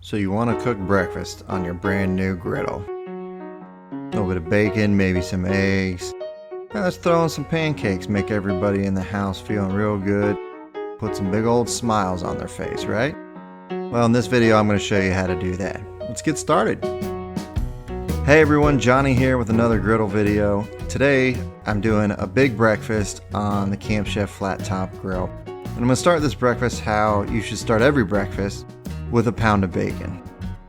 So you want to cook breakfast on your brand new griddle. A little bit of bacon, maybe some eggs. Now let's throw in some pancakes, make everybody in the house feeling real good. Put some big old smiles on their face, right? Well, in this video I'm going to show you how to do that. Let's get started. Hey everyone, Johnny here with another griddle video. Today I'm doing a big breakfast on the Camp Chef flat top grill. And I'm going to start this breakfast how you should start every breakfast, with a pound of bacon.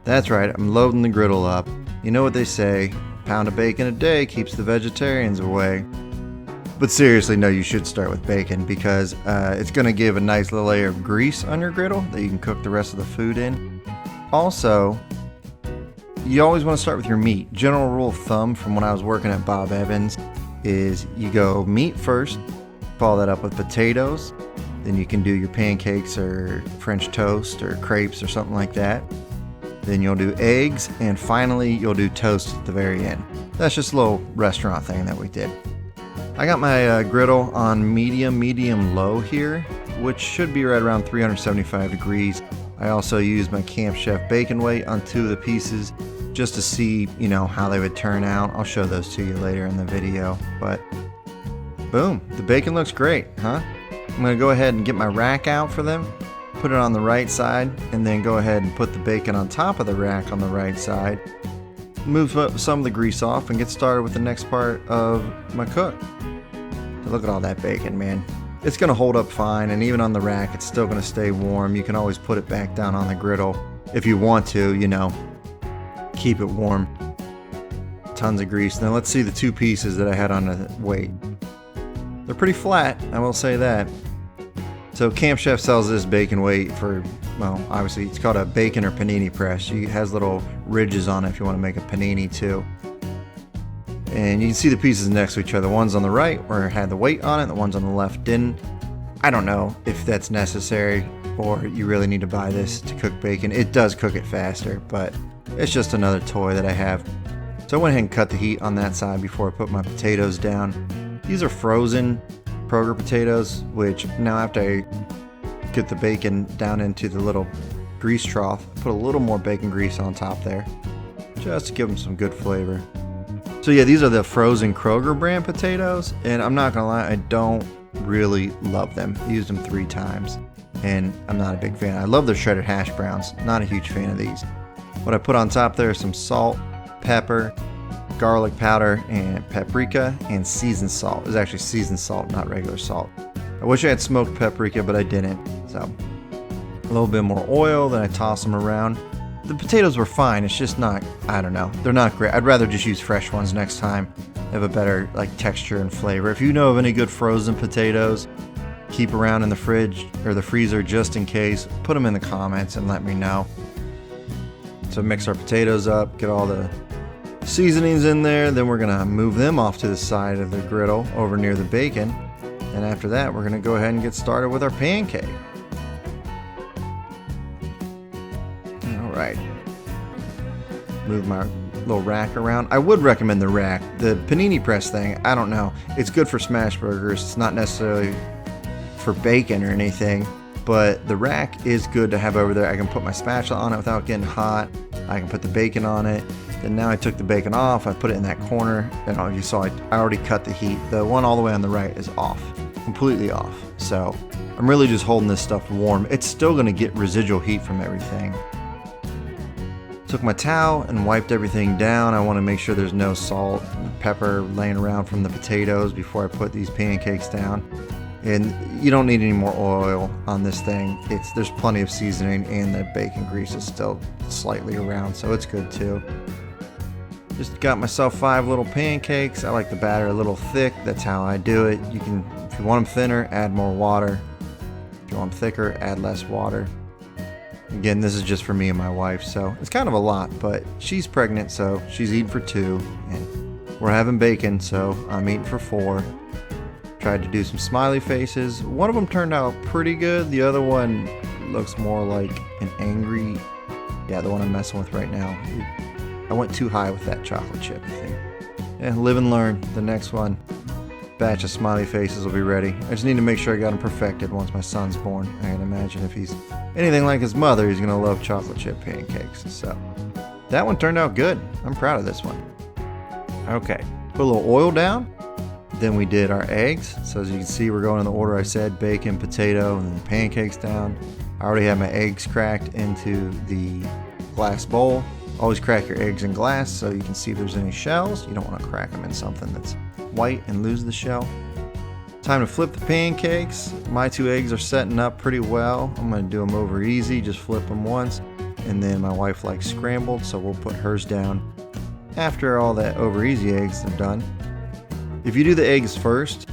That's right, I'm loading the griddle up. You know what they say, a pound of bacon a day keeps the vegetarians away. But seriously, no, you should start with bacon because it's going to give a nice little layer of grease on your griddle that you can cook the rest of the food in. Also, you always want to start with your meat. General rule of thumb from when I was working at Bob Evans is you go meat first, follow that up with potatoes, then you can do your pancakes or French toast or crepes or something like that. Then you'll do eggs, and finally you'll do toast at the very end. That's just a little restaurant thing that we did. I got my griddle on medium low here, which should be right around 375 degrees. I also used my Camp Chef bacon weight on 2 of the pieces just to see, how they would turn out. I'll show those to you later in the video, but boom, the bacon looks great, huh? I'm going to go ahead and get my rack out for them, put it on the right side, and then go ahead and put the bacon on top of the rack on the right side. Move some of the grease off and get started with the next part of my cook. Look at all that bacon, man. It's going to hold up fine, and even on the rack, it's still going to stay warm. You can always put it back down on the griddle if you want to, keep it warm. Tons of grease. Now let's see the 2 pieces that I had on the weight. They're pretty flat, I will say that. So Camp Chef sells this bacon weight for, well, obviously it's called a bacon or panini press. It has little ridges on it if you want to make a panini too. And you can see the pieces next to each other. The ones on the right where it had the weight on it, the ones on the left didn't. I don't know if that's necessary or you really need to buy this to cook bacon. It does cook it faster, but it's just another toy that I have. So I went ahead and cut the heat on that side before I put my potatoes down. These are frozen Kroger potatoes, which now after I get the bacon down into the little grease trough, put a little more bacon grease on top there, just to give them some good flavor. So yeah, these are the frozen Kroger brand potatoes, and I'm not gonna lie, I don't really love them. I used them 3 times, and I'm not a big fan. I love their shredded hash browns, not a huge fan of these. What I put on top there is some salt, pepper, garlic powder, and paprika, and seasoned salt. It's actually seasoned salt, not regular salt. I wish I had smoked paprika, but I didn't. So a little bit more oil, then I toss them around. The potatoes were fine, it's just not, I don't know, they're not great. I'd rather just use fresh ones next time. They have a better texture and flavor. If you know of any good frozen potatoes, keep around in the fridge or the freezer just in case, put them in the comments and let me know. So mix our potatoes up, get all the seasonings in there, then we're gonna move them off to the side of the griddle over near the bacon, and after that we're gonna go ahead and get started with our pancake. Alright, move my little rack around. I would recommend the rack. The panini press thing, I don't know, it's good for smash burgers, it's not necessarily for bacon or anything, but the rack is good to have over there. I can put my spatula on it without getting hot, I can put the bacon on it. And now I took the bacon off, I put it in that corner, and you saw I already cut the heat. The one all the way on the right is off, completely off. So I'm really just holding this stuff warm. It's still gonna get residual heat from everything. Took my towel and wiped everything down. I wanna make sure there's no salt and pepper laying around from the potatoes before I put these pancakes down. And you don't need any more oil on this thing. There's plenty of seasoning, and the bacon grease is still slightly around, so it's good too. Just got myself 5 little pancakes. I like the batter a little thick. That's how I do it. You can, if you want them thinner, add more water. If you want them thicker, add less water. Again, this is just for me and my wife, so it's kind of a lot, but she's pregnant, so she's eating for 2, and we're having bacon, so I'm eating for 4. Tried to do some smiley faces. One of them turned out pretty good. The other one looks more like an angry, yeah, the one I'm messing with right now. I went too high with that chocolate chip, I think. Yeah, live and learn. The next one. batch of smiley faces will be ready. I just need to make sure I got them perfected once my son's born. I can imagine if he's anything like his mother, he's gonna love chocolate chip pancakes. So that one turned out good. I'm proud of this one. Okay, put a little oil down. Then we did our eggs. So as you can see, we're going in the order I said: bacon, potato, and then the pancakes down. I already have my eggs cracked into the glass bowl. Always crack your eggs in glass so you can see if there's any shells. You don't want to crack them in something that's white and lose the shell. Time to flip the pancakes. My 2 eggs are setting up pretty well. I'm going to do them over easy, just flip them once. And then my wife likes scrambled, so we'll put hers down after all that over easy eggs are done. If you do the eggs first,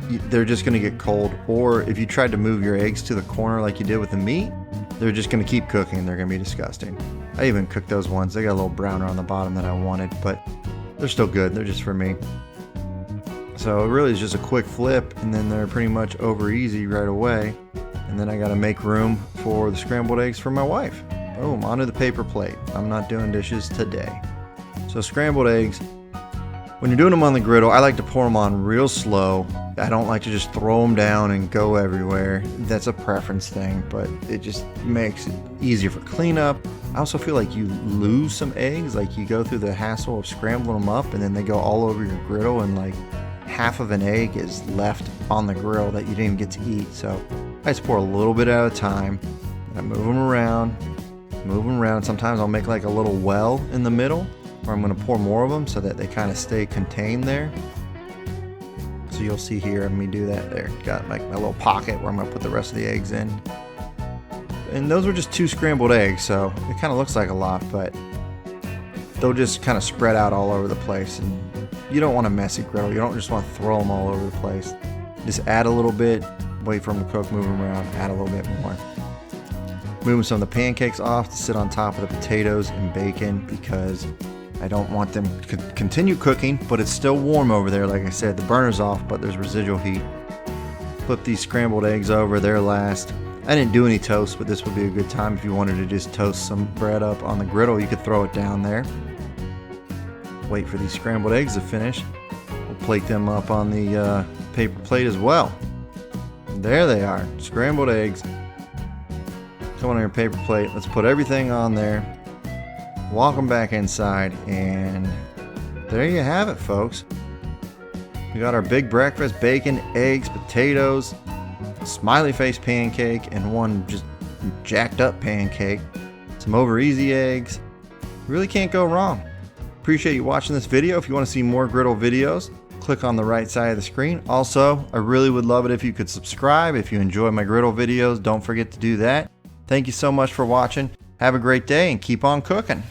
they're just going to get cold. Or if you tried to move your eggs to the corner like you did with the meat, they're just going to keep cooking. They're going to be disgusting. I even cooked those ones. They got a little browner on the bottom than I wanted, but they're still good. They're just for me. So it really is just a quick flip, and then they're pretty much over easy right away. And then I got to make room for the scrambled eggs for my wife. Boom, onto the paper plate. I'm not doing dishes today. So scrambled eggs, when you're doing them on the griddle, I like to pour them on real slow. I don't like to just throw them down and go everywhere. That's a preference thing, but it just makes it easier for cleanup. I also feel like you lose some eggs, like you go through the hassle of scrambling them up and then they go all over your griddle and like half of an egg is left on the grill that you didn't even get to eat. So I just pour a little bit at a time. I move them around. Sometimes I'll make like a little well in the middle where I'm going to pour more of them so that they kind of stay contained there. So you'll see here, let me do that there. Got like my little pocket where I'm going to put the rest of the eggs in. And those were just 2 scrambled eggs, so it kind of looks like a lot, but they'll just kind of spread out all over the place. And you don't want a messy griddle. You don't just want to throw them all over the place. Just add a little bit, wait for them to cook, move them around, add a little bit more. Moving some of the pancakes off to sit on top of the potatoes and bacon because I don't want them to continue cooking, but it's still warm over there. Like I said, the burner's off, but there's residual heat. Flip these scrambled eggs over, they're last. I didn't do any toast, but this would be a good time if you wanted to just toast some bread up on the griddle. You could throw it down there. Wait for these scrambled eggs to finish. We'll plate them up on the paper plate as well. There they are, scrambled eggs. Come on your paper plate. Let's put everything on there. Walk them back inside, and there you have it, folks. We got our big breakfast: bacon, eggs, potatoes, smiley face pancake, and one just jacked up pancake. Some over easy eggs. Really can't go wrong. Appreciate you watching this video. If you want to see more griddle videos, click on the right side of the screen. Also, I really would love it if you could subscribe. If you enjoy my griddle videos, don't forget to do that. Thank you so much for watching. Have a great day and keep on cooking.